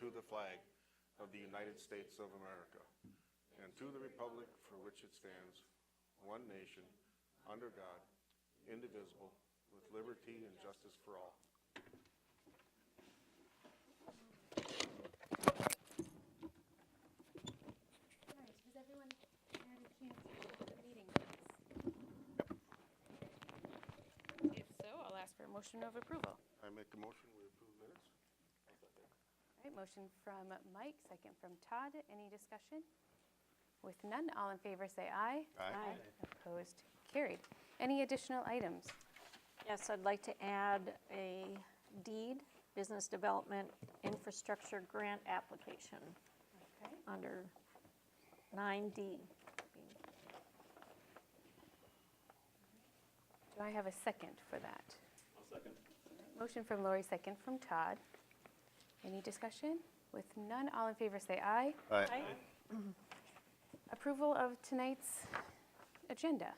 to the flag of the United States of America and to the republic for which it stands, one nation, under God, indivisible, with liberty and justice for all. All right, has everyone had a chance to look at the meeting minutes? If so, I'll ask for a motion of approval. I make a motion, we approve minutes. All right, motion from Mike, second from Todd. Any discussion? With none, all in favor say aye. Aye. Opposed, carried. Any additional items? Yes, I'd like to add a deed, business development infrastructure grant application Okay. under 9D. Do I have a second for that? I'll second. Motion from Lori, second from Todd. Any discussion? With none, all in favor say aye. Aye. Approval of tonight's agenda.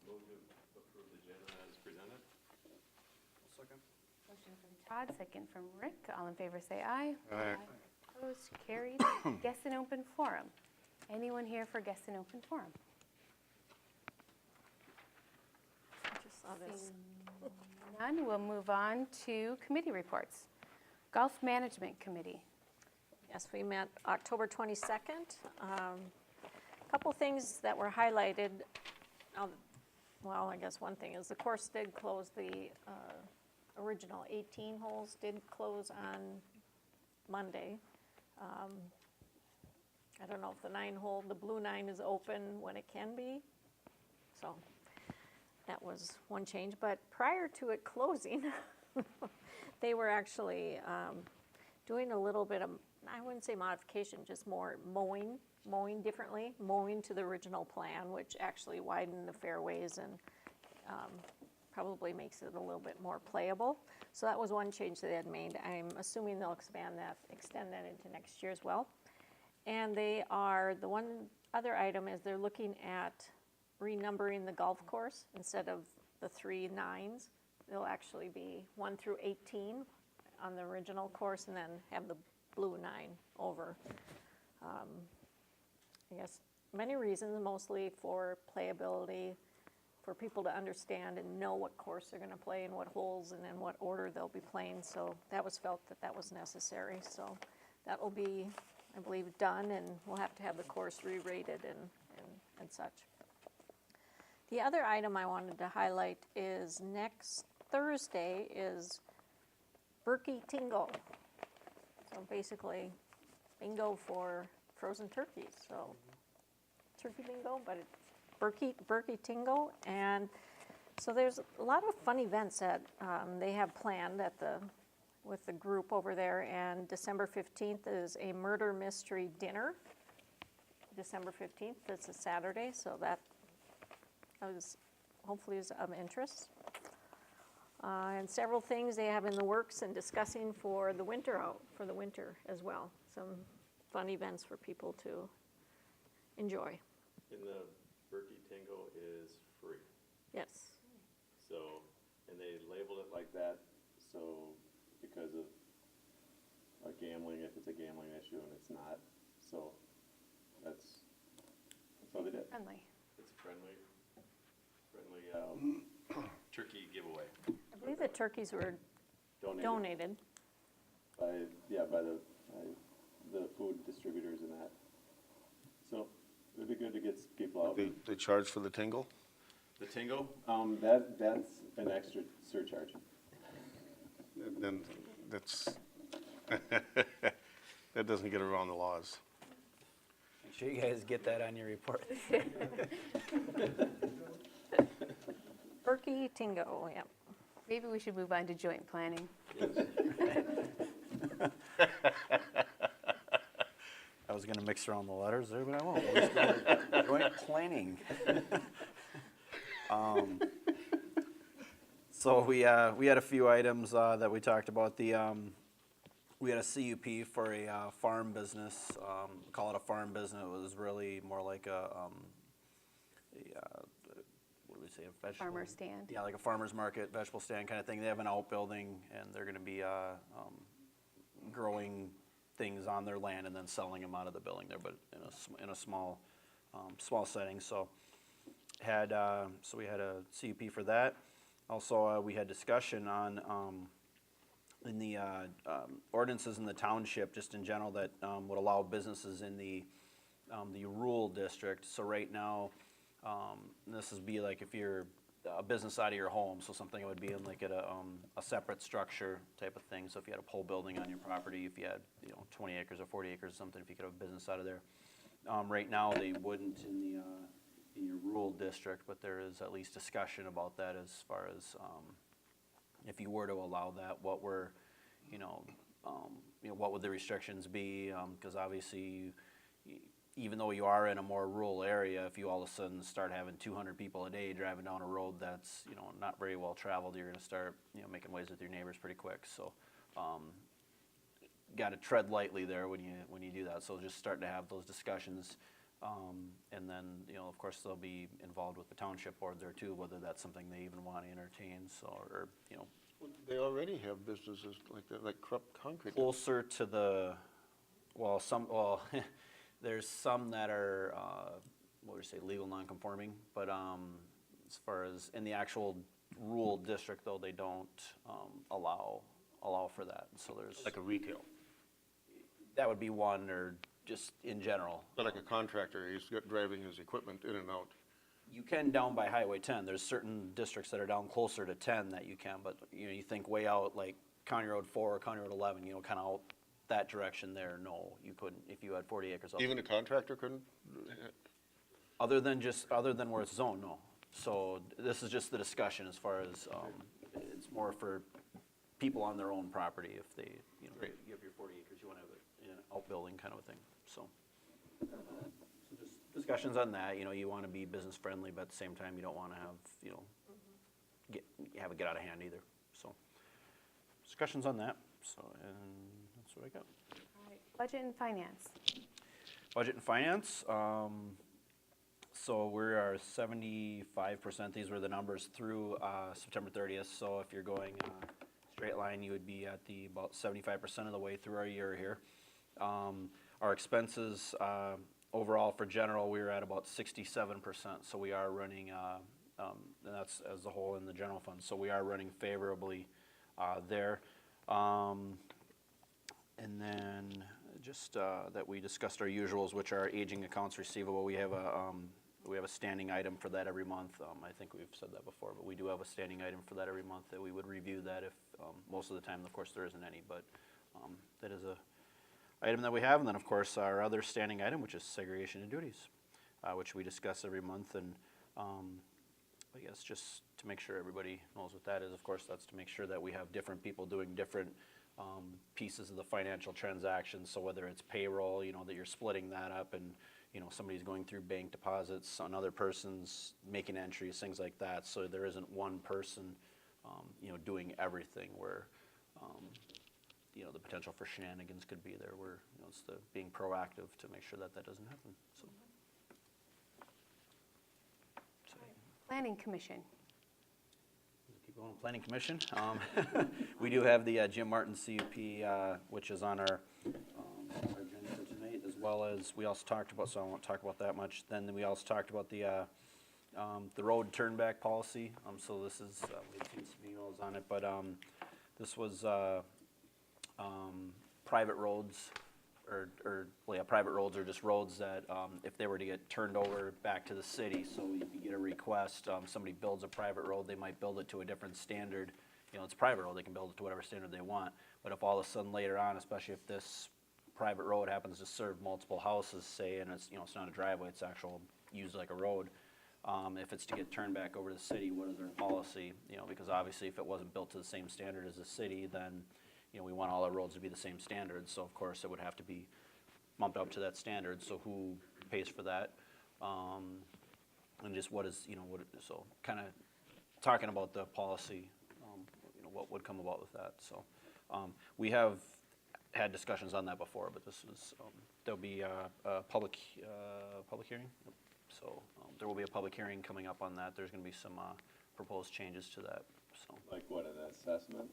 Move to approve the agenda as presented. Second. Motion from Todd, second from Rick. All in favor say aye. Aye. Opposed, carried. Guest and open forum. Anyone here for guest and open forum? I just saw this. Seeing none, we'll move on to committee reports. Golf Management Committee. Yes, we met October 22nd. Couple things that were highlighted. Well, I guess one thing is the course did close. The original 18 holes did close on Monday. I don't know if the 9-hole, the blue 9 is open when it can be. So that was one change. But prior to it closing, they were actually doing a little bit of, I wouldn't say modification, just more mowing differently, mowing to the original plan, which actually widened the fairways and probably makes it a little bit more playable. So that was one change they had made. I'm assuming they'll extend that into next year as well. And the one other item is they're looking at renumbering the golf course instead of the 3 9s. They'll actually be 1 through 18 on the original course and then have the blue 9 over. I guess many reasons, mostly for playability, for people to understand and know what course they're going to play and what holes and in what order they'll be playing. So that was felt that was necessary. So that will be, I believe, done, and we'll have to have the course re-rated and such. The other item I wanted to highlight is next Thursday is Berkey Tingo. So basically, bingo for frozen turkeys. So turkey bingo, but it's Berkey Tingo. And so there's a lot of fun events that they have planned with the group over there. And December 15th is a murder mystery dinner. December 15th, it's a Saturday, so that hopefully is of interest. And several things they have in the works and discussing for the winter as well. Some fun events for people to enjoy. And the Berkey Tingo is free. Yes. So, and they labeled it like that, so because of gambling, if it's a gambling issue and it's not. So that's what they did. Friendly. It's a friendly turkey giveaway. I believe the turkeys were donated. By the food distributors and that. So it'd be good to get people out. They charge for the tingle? The Tingo, that's an extra surcharge. Then that's, that doesn't get around the laws. Make sure you guys get that on your report. Berkey Tingo, yeah. Maybe we should move on to joint planning. I was gonna mix around the letters there, but I won't. We'll just go with joint planning. So we had a few items that we talked about. We had a CUP for a farm business. Call it a farm business. It was really more like what do we say, a vegetable Farmer stand. Yeah, like a farmer's market, vegetable stand kind of thing. They have an outbuilding, and they're going to be growing things on their land and then selling them out of the building there, but in a small, small setting. So we had a CUP for that. Also, we had discussion on, in the ordinances in the township, just in general, that would allow businesses in the rural district. So right now, this would be like if you're a business out of your home, so something would be in like at a separate structure type of thing. So if you had a pole building on your property, if you had 20 acres or 40 acres or something, if you could have a business out of there. Right now, they wouldn't in your rural district, but there is at least discussion about that as far as if you were to allow that, what were, what would the restrictions be? Because obviously, even though you are in a more rural area, if you all of a sudden start having 200 people a day driving down a road that's not very well traveled, you're going to start making waves with your neighbors pretty quick. So, got to tread lightly there when you do that. So just starting to have those discussions, and then of course they'll be involved with the township board there too, whether that's something they even want to entertain. So or They already have businesses like that, like Krupp Concrete. closer to the there's some that are what would you say, legal non-conforming, but as far as in the actual rural district though, they don't allow for that. So there's Like a retail. that would be one, or just in general. But like a contractor, he's driving his equipment in and out. You can down by Highway 10. There's certain districts that are down closer to 10 that you can, but you think way out like County Road 4 or County Road 11, kind of out that direction there. No, you couldn't if you had 40 acres. Even a contractor couldn't? Other than where it's zoned, no. So this is just the discussion as far as it's more for people on their own property. If they, Right. you have your 40 acres, you want to have it in an outbuilding kind of a thing. So just discussions on that. You want to be business friendly, but at the same time, you don't want to have have it get out of hand either. So discussions on that. So and that's what I got. All right, budget and finance. Budget and finance. So we are 75%. These were the numbers through September 30th. So if you're going straight line, you would be at about 75% of the way through our year here. Our expenses overall for general, we were at about 67%. So we are running, and that's as a whole in the general fund. So we are running favorably there. And then just that we discussed our usuals, which are aging accounts receivable. We have a standing item for that every month. I think we've said that before, but we do have a standing item for that every month that we would review that if most of the time, of course, there isn't any, but that is a item that we have. And then, of course, our other standing item, which is segregation of duties, which we discuss every month. And I guess just to make sure everybody knows what that is, of course, that's to make sure that we have different people doing different pieces of the financial transactions. So whether it's payroll, that you're splitting that up, and somebody's going through bank deposits, another person's making entries, things like that. So there isn't one person, doing everything where, the potential for shenanigans could be there. Where it's the being proactive to make sure that doesn't happen. So. Planning Commission. Keep going. Planning Commission. We do have the Jim Martin CUP, which is on our agenda for tonight, as well as we also talked about. So I won't talk about that much. Then we also talked about the road turnback policy. So this is we've seen some emails on it, but this was private roads. Private roads are just roads that if they were to get turned over back to the city, so if you get a request, somebody builds a private road, they might build it to a different standard. It's a private road, they can build it to whatever standard they want. But if all of a sudden later on, especially if this private road happens to serve multiple houses, say, and it's it's not a driveway, it's actual used like a road. If it's to get turned back over to the city, what is their policy? Because obviously if it wasn't built to the same standard as the city, then we want all our roads to be the same standard. So of course it would have to be bumped up to that standard. So who pays for that? And just what is so kind of talking about the policy, what would come about with that. So we have had discussions on that before, but this is there'll be a public hearing. So there will be a public hearing coming up on that. There's going to be some proposed changes to that. So Like what, an assessment?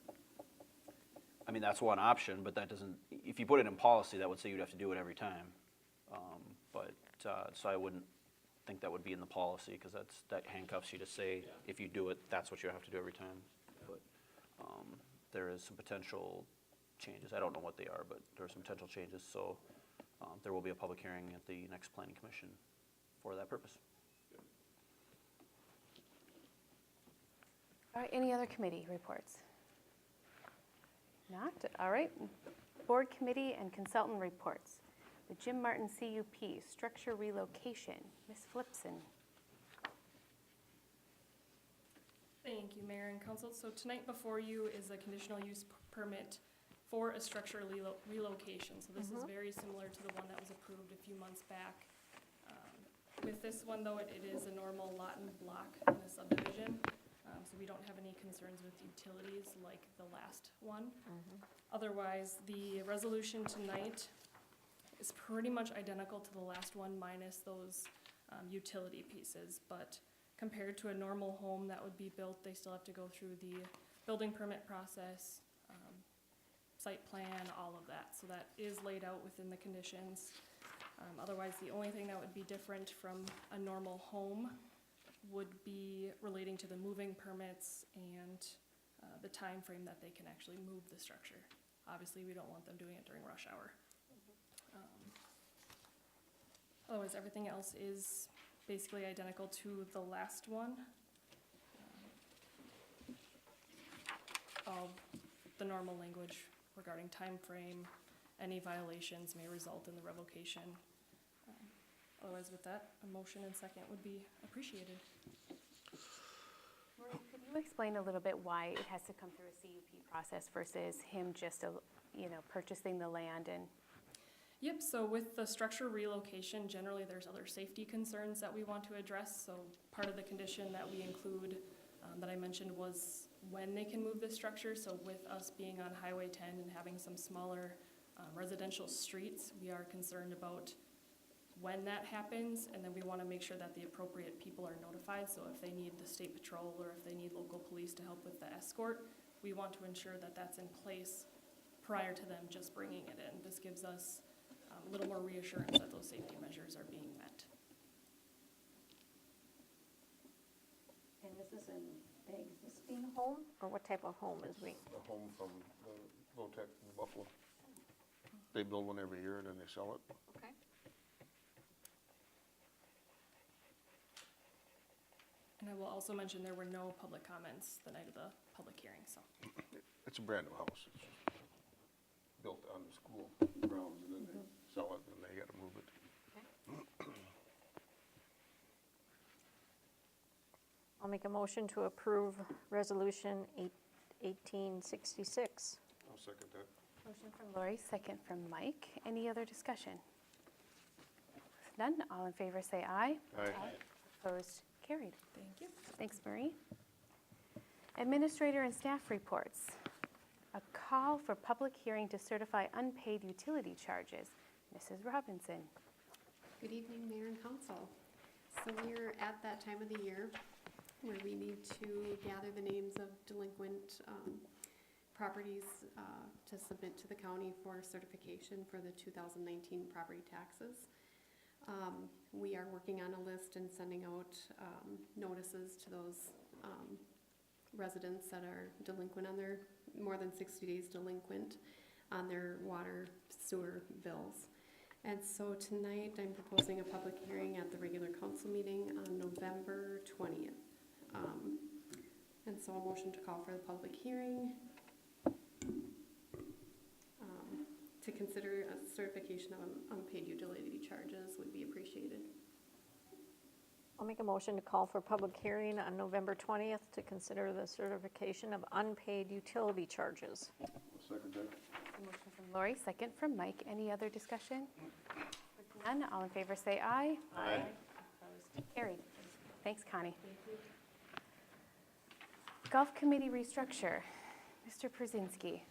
I mean, that's one option, but that doesn't, if you put it in policy, that would say you'd have to do it every time. So I wouldn't think that would be in the policy, because that handcuffs you to say, if you do it, that's what you have to do every time. But there is some potential changes. I don't know what they are, but there are some potential changes, so there will be a public hearing at the next planning commission for that purpose. All right, any other committee reports? Not? All right. Board committee and consultant reports. The Jim Martin CUP, structure relocation. Ms. Flipson. Thank you, Mayor and Council. So tonight before you is a conditional use permit for a structure relocation. So this is very similar to the one that was approved a few months back. With this one, though, it is a normal lot and block in a subdivision. So we don't have any concerns with utilities like the last one. Otherwise, the resolution tonight is pretty much identical to the last one minus those utility pieces. But compared to a normal home that would be built, they still have to go through the building permit process, site plan, all of that. So that is laid out within the conditions. Otherwise, the only thing that would be different from a normal home would be relating to the moving permits and the time frame that they can actually move the structure. Obviously, we don't want them doing it during rush hour. Otherwise, everything else is basically identical to the last one. All the normal language regarding time frame, any violations may result in the revocation. Otherwise, with that, a motion and second would be appreciated. Maureen, could you explain a little bit why it has to come through a CUP process versus him just, purchasing the land and? Yep, so with the structure relocation, generally there's other safety concerns that we want to address. So part of the condition that we include, that I mentioned, was when they can move the structure. So with us being on Highway 10 and having some smaller residential streets, we are concerned about when that happens, and then we want to make sure that the appropriate people are notified. So if they need the state patrol or if they need local police to help with the escort, we want to ensure that that's in place prior to them just bringing it in. This gives us a little more reassurance that those safety measures are being met. And this is an existing home, or what type of home is we? A home from Votech in Buffalo. They build one every year and then they sell it. Okay. And I will also mention there were no public comments the night of the public hearing, so. It's a brand new house. It's built on the school grounds and then they sell it and they gotta move it. I'll make a motion to approve Resolution 1866. I'll second that. Motion from Lori, second from Mike. Any other discussion? If none, all in favor say aye. Aye. Opposed, carried. Thank you. Thanks, Marie. Administrator and staff reports. A call for public hearing to certify unpaid utility charges. Mrs. Robinson. Good evening, Mayor and Council. So we're at that time of the year where we need to gather the names of delinquent properties to submit to the county for certification for the 2019 property taxes. We are working on a list and sending out notices to those residents that are delinquent on their, more than 60 days delinquent on their water, sewer bills. And so tonight I'm proposing a public hearing at the regular council meeting on November 20th. And so a motion to call for the public hearing to consider a certification of unpaid utility charges would be appreciated. I'll make a motion to call for public hearing on November 20th to consider the certification of unpaid utility charges. I'll second that. Motion from Lori, second from Mike. Any other discussion? With none, all in favor say aye. Aye. Opposed, carried. Thanks, Connie. Golf Committee restructure. Mr. Przinski.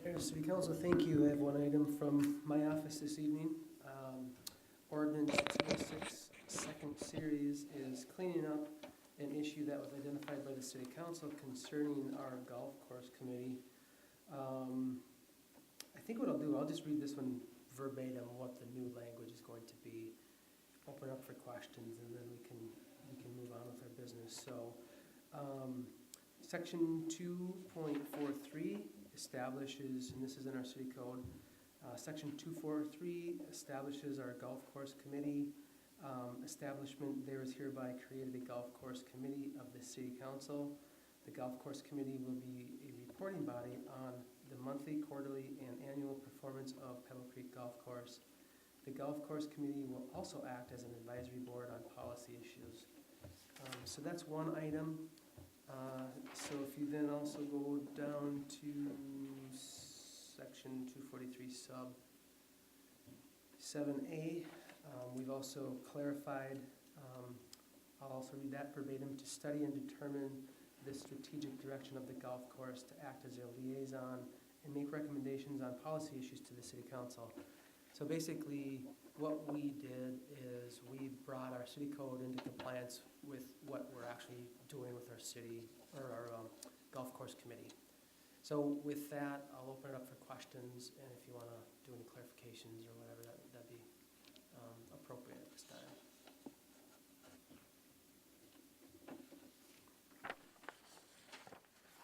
Mayor, City Council, thank you. I have one item from my office this evening. Ordinance 206, second series, is cleaning up an issue that was identified by the city council concerning our golf course committee. I think what I'll do, I'll just read this one verbatim, what the new language is going to be, open up for questions, and then we can move on with our business. So, section 2.43 establishes, and this is in our city code, section 243 establishes our golf course committee. Establishment, there is hereby created a golf course committee of the city council. The golf course committee will be a reporting body on the monthly, quarterly, and annual performance of Pebble Creek Golf Course. The golf course committee will also act as an advisory board on policy issues. So that's one item. So if you then also go down to section 243 sub 7A, we've also clarified, I'll also read that verbatim, to study and determine the strategic direction of the golf course, to act as a liaison and make recommendations on policy issues to the city council. So basically, what we did is we brought our city code into compliance with what we're actually doing with our city, or our golf course committee. So with that, I'll open it up for questions, and if you want to do any clarifications or whatever, that'd be appropriate at this time.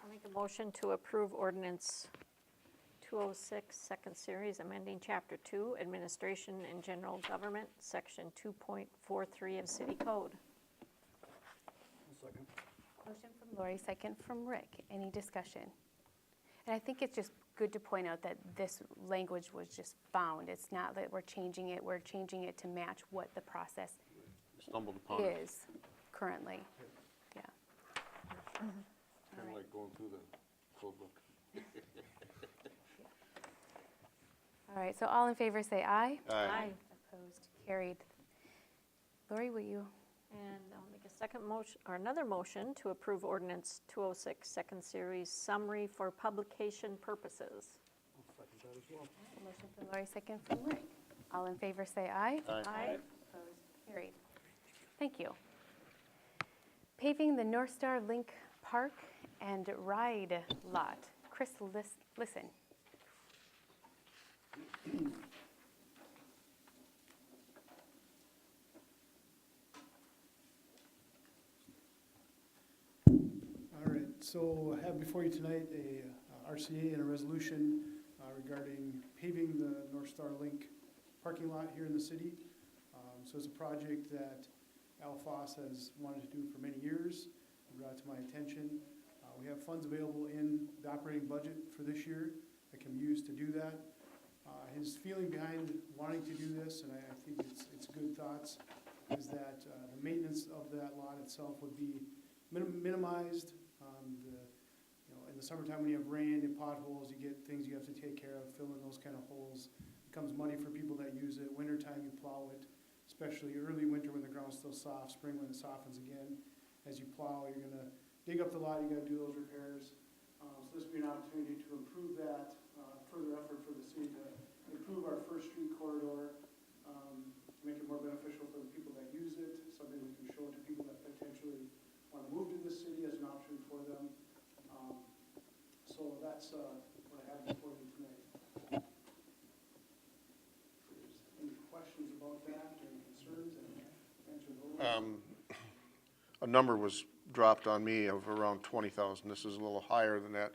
I'll make a motion to approve ordinance 206, second series, amending chapter 2, administration and general government, section 2.43 of city code. Motion from Lori, second from Rick. Any discussion? And I think it's just good to point out that this language was just found. It's not that we're changing it to match what the process Stumbled upon it. is currently. Yeah. Kind of like going through the code book. All right, so all in favor say aye. Aye. Opposed, carried. Lori, will you? And I'll make a second motion, or another motion to approve ordinance 206, second series, summary for publication purposes. Motion from Lori, second from Rick. All in favor say aye. Aye. Opposed, carried. Thank you. Paving the North Star Link Park and Ride Lot. Chris, listen. All right, so I have before you tonight a RCA and a resolution regarding paving the North Star Link parking lot here in the city. So it's a project that Al Foss has wanted to do for many years. He brought it to my attention. We have funds available in the operating budget for this year that can be used to do that. His feeling behind wanting to do this, and I think it's good thoughts, is that the maintenance of that lot itself would be minimized. In the summertime when you have rain and potholes, you get things you have to take care of, fill in those kind of holes. It becomes muddy for people that use it. Wintertime you plow it, especially early winter when the ground's still soft, spring when it softens again. As you plow, you're gonna dig up the lot, you gotta do those repairs. So this would be an opportunity to improve that, further effort for the city to improve our First Street corridor, make it more beneficial for the people that use it, something we can show to people that potentially want to move to this city as an option for them. So that's what I have before you tonight. If there's any questions about that, or any concerns, and answer those. A number was dropped on me of around 20,000. This is a little higher than that.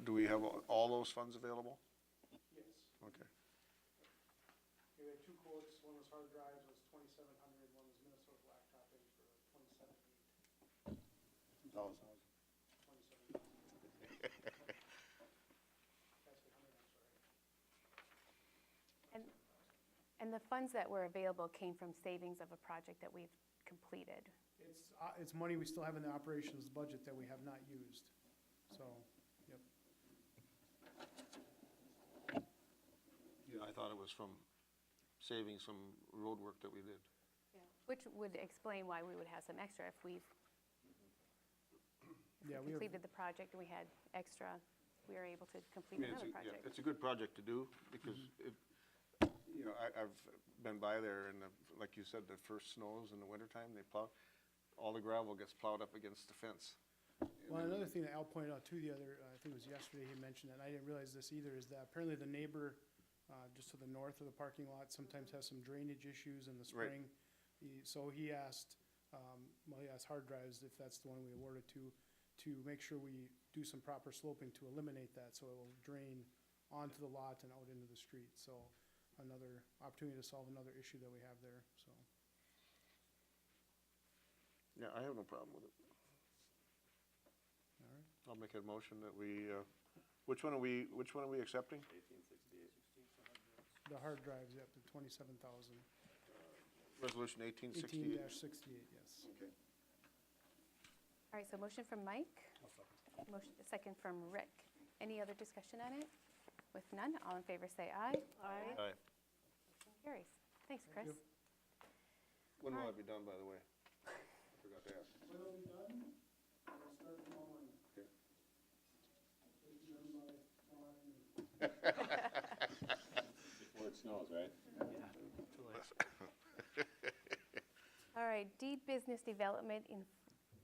Do we have all those funds available? Yes. Okay. We had two quotes. One was hard drives, was 2,700. One was Minnesota Blacktop Inc. for 27,800. 27,000. And the funds that were available came from savings of a project that we've completed. It's money we still have in the operations budget that we have not used. So, yep. Yeah, I thought it was from saving some road work that we did. Which would explain why we would have some extra if we completed the project and we had extra, we were able to complete another project. It's a good project to do because I've been by there and like you said, the first snows in the wintertime, they plow. all the gravel gets plowed up against the fence. Well, another thing that Al pointed out too, the other, I think it was yesterday he mentioned, and I didn't realize this either, is that apparently the neighbor, just to the north of the parking lot, sometimes has some drainage issues in the Right. spring. So he asked, he asked Hard Drives, if that's the one we awarded to make sure we do some proper sloping to eliminate that, so it will drain onto the lot and out into the street. So another opportunity to solve another issue that we have there, so. Yeah, I have no problem with it. All right. I'll make a motion that we, which one are we accepting? 1868. The Hard Drives, yep, the 27,000. Resolution 1868. 18-68, yes. Okay. All right, so motion from Mike. Motion, second from Rick. Any other discussion on it? With none, all in favor say aye. Aye. Aye. Motion carries. Thanks, Chris. you. When will that be done, by the way? I forgot to ask. When it'll be done, we'll start tomorrow morning. Okay. It'll be done by Before it snows, right? All right, deed business development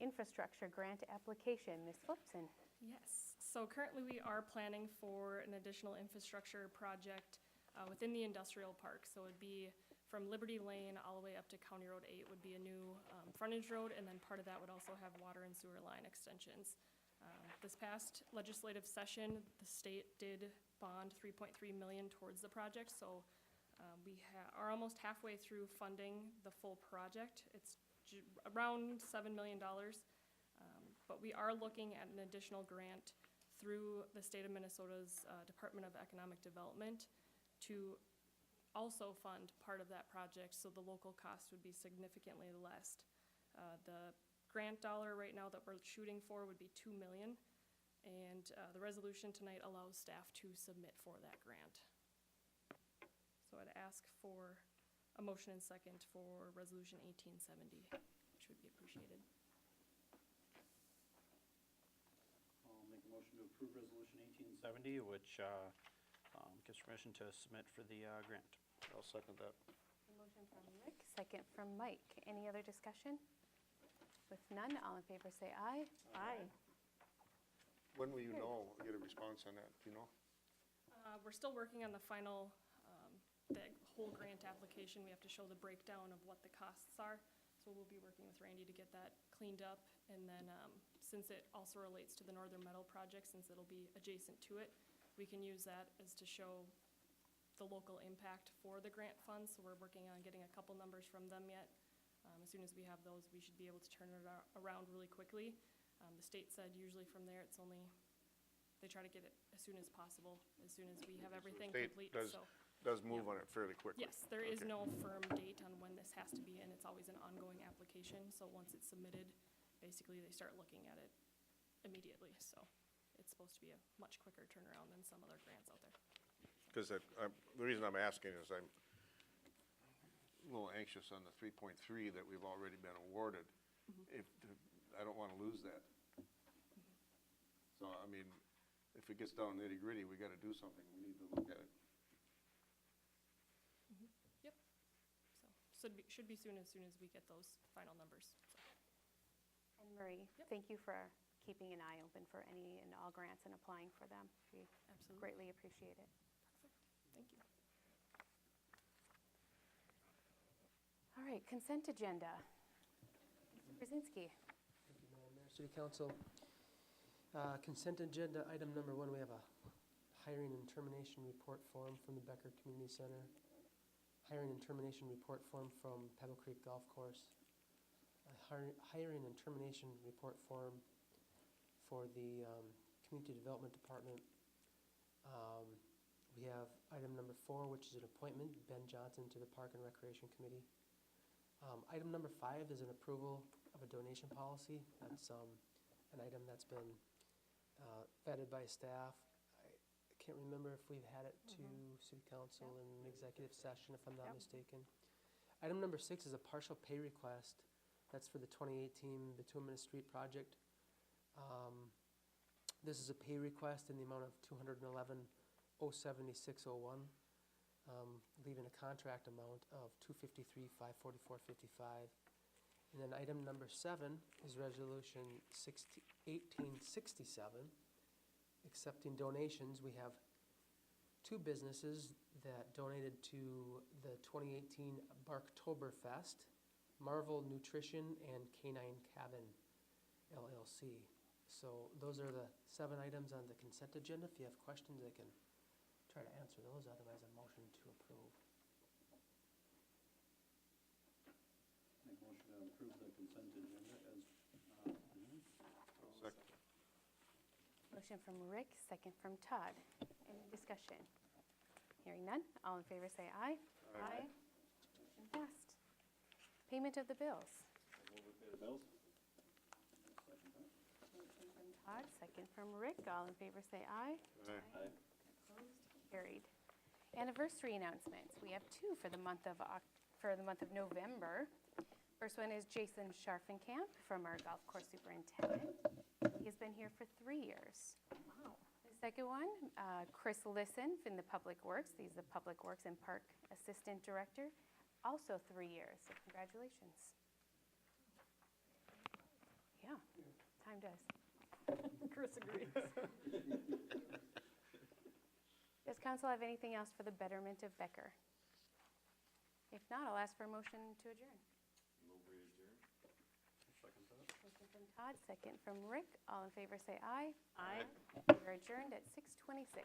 infrastructure grant application. Ms. Phillipson. Yes, so currently we are planning for an additional infrastructure project within the industrial park. So it'd be from Liberty Lane all the way up to County Road 8 would be a new frontage road, and then part of that would also have water and sewer line extensions. This past legislative session, the state did bond 3.3 million towards the project, so we are almost halfway through funding the full project. It's around $7 million. But we are looking at an additional grant through the state of Minnesota's Department of Economic Development to also fund part of that project, so the local cost would be significantly less. The grant dollar right now that we're shooting for would be $2 million, and the resolution tonight allows staff to submit for that grant. So I'd ask for a motion and second for Resolution 1870, which would be appreciated. I'll make a motion to approve resolution 1870, which gives permission to submit for the grant. I'll second that. A motion from Rick, second from Mike. Any other discussion? With none, all in favor say aye. Aye. When will you know, get a response on that, do you know? We're still working on the final, the whole grant application. We have to show the breakdown of what the costs are. So we'll be working with Randy to get that cleaned up. And then since it also relates to the Northern Meadow project, since it'll be adjacent to it, we can use that as to show the local impact for the grant funds. So we're working on getting a couple numbers from them yet. As soon as we have those, we should be able to turn it around really quickly. The state said usually from there, it's only, they try to get it as soon as possible, as soon as we have everything State complete, does- so. Does move on it fairly quickly. Yes, there is Okay. no firm date on when this has to be, and it's always an ongoing application, so once it's submitted, basically they start looking at it immediately, so it's supposed to be a much quicker turnaround than some other grants out there. Because the reason I'm asking is I'm a little anxious on the 3.3 that we've already been awarded. If, I don't want to lose that. So, I mean, if it gets down nitty gritty, we got to do something. We need to look at it. So should be soon as we get those final numbers. So, And Marie, Yep. thank you for keeping an eye open for any and all grants and applying for them. We absolutely. greatly appreciate it. Perfect. Thank you. All right, consent agenda. Mr. Brzezinski. Thank you, Madam Mayor, City Council. Consent agenda, item number 1, we have a hiring and termination report form from the Becker Community Center. Hiring and termination report form from Pebble Creek Golf Course. A hiring and termination report form for the Community Development Department. We have item number 4, which is an appointment, Ben Johnson to the Park and Recreation Committee. Item number 5 is an approval of a donation policy. That's an item that's been vetted by staff. I can't remember if we've had it to City Council in an executive session, if I'm not Yep. mistaken. Item number 6 is a partial pay request. That's for the 2018 Bituminous Street project. This is a pay request in the amount of $211,076.01, leaving a contract amount of $253,544.55. And then item number 7 is Resolution 1867, accepting donations. We have 2 businesses that donated to the 2018 Barktoberfest, Marvel Nutrition and Canine Cabin LLC. So those are the 7 items on the consent agenda. If you have questions, I can try to answer those. Otherwise, a motion to approve. Make motion to approve the consent agenda as presented. Second. Motion from Rick, second from Todd. Any discussion? Hearing none, all in favor say aye. Aye. Motion passed. Payment of the bills. Move we pay the bills? Second that. Motion from Todd, second from Rick. All in favor say aye. Aye. Aye. Opposed? Carried. Anniversary announcements. We have 2 for the month of November. First one is Jason Scharfenkamp from our golf course superintendent. He has been here for 3 years. Wow. The second one, Chris Lisson from the Public Works. He's the Public Works and Park Assistant Director, also 3 years. So congratulations. Yeah, time does. Chris agrees. Does council have anything else for the betterment of Becker? If not, I'll ask for a motion to adjourn. Move we adjourn? Second that. Motion from Todd, second from Rick. All in favor say aye. Aye. We're adjourned at 6:26.